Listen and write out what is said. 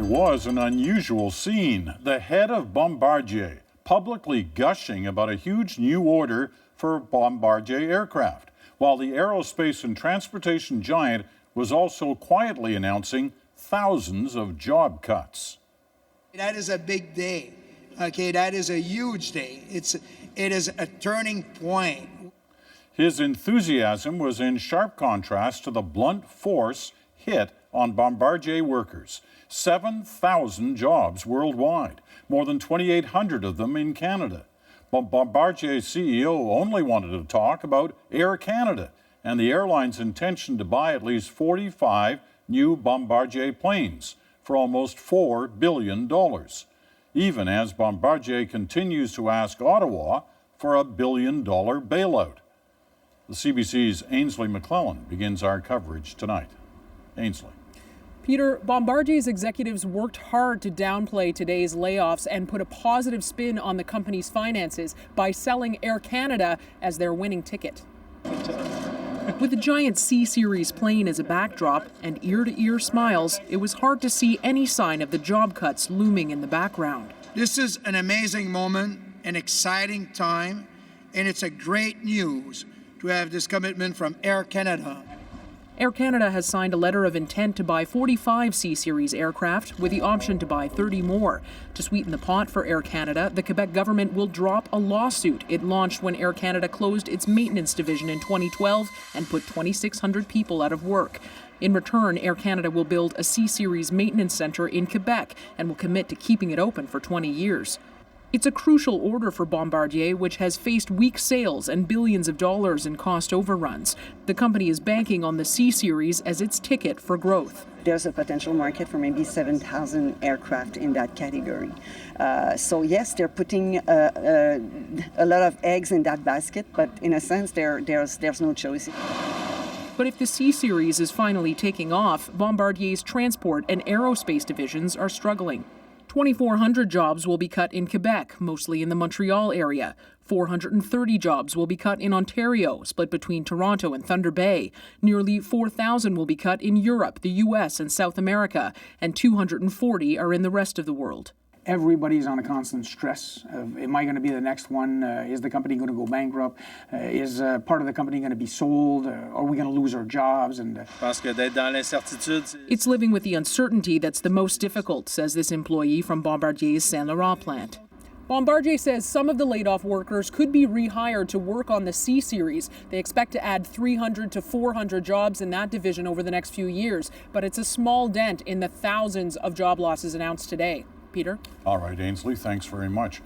was an unusual scene. The head of Bombardier publicly gushing about a huge new order for Bombardier aircraft, while the aerospace and transportation giant was also quietly announcing thousands of job cuts. That is a big day. Okay, that is a huge day. It is a turning point. His enthusiasm was in sharp contrast to the blunt force hit on Bombardier workers. 7,000 jobs worldwide, more than 2,800 of them in Canada. But Bombardier's CEO only wanted to talk about Air Canada and the airline's intention to buy at least 45 new Bombardier planes for almost $4 billion, even as Bombardier continues to ask Ottawa for a $1 billion bailout. The CBC's Ainsley McClellan begins our coverage tonight. Ainsley. Peter, Bombardier's executives worked hard to downplay today's layoffs and put a positive spin on the company's finances by selling Air Canada as their winning ticket. With the giant CSeries plane as a backdrop and ear-to-ear smiles, it was hard to see any sign of the job cuts looming in the background. This is an amazing moment, an exciting time, and it's a great news to have this commitment from Air Canada. Air Canada has signed a letter of intent to buy 45 CSeries aircraft with the option to buy 30 more. To sweeten the pot for Air Canada, the Quebec government will drop a lawsuit it launched when Air Canada closed its maintenance division in 2012 and put 2,600 people out of work. In return, Air Canada will build a CSeries maintenance centre in Quebec and will commit to keeping it open for 20 years. It's a crucial order for Bombardier, which has faced weak sales and billions of dollars in cost overruns. The company is banking on the CSeries as its ticket for growth. There's a potential market for maybe 7,000 aircraft in that category. So yes, they're putting a lot of eggs in that basket, but in a sense, there's no choice. But if the CSeries is finally taking off, Bombardier's transport and aerospace divisions are struggling. 2,400 jobs will be cut in Quebec, mostly in the Montreal area. 430 jobs will be cut in Ontario, split between Toronto and Thunder Bay. Nearly 4,000 will be cut in Europe, the U.S., and South America, and 240 are in the rest of the world. Everybody's on a constant stress of, am I going to be the next one? Is the company going to go bankrupt? Is part of the company going to be sold? Are we going to lose our jobs? It's living with the uncertainty that's the most difficult, says this employee from Bombardier's Saint-Laurent plant. Bombardier says some of the laid-off workers could be rehired to work on the CSeries. They expect to add 300 to 400 jobs in that division over the next few years, but it's a small dent in the thousands of job losses announced today. Peter? All right, Ainsley, thanks very much.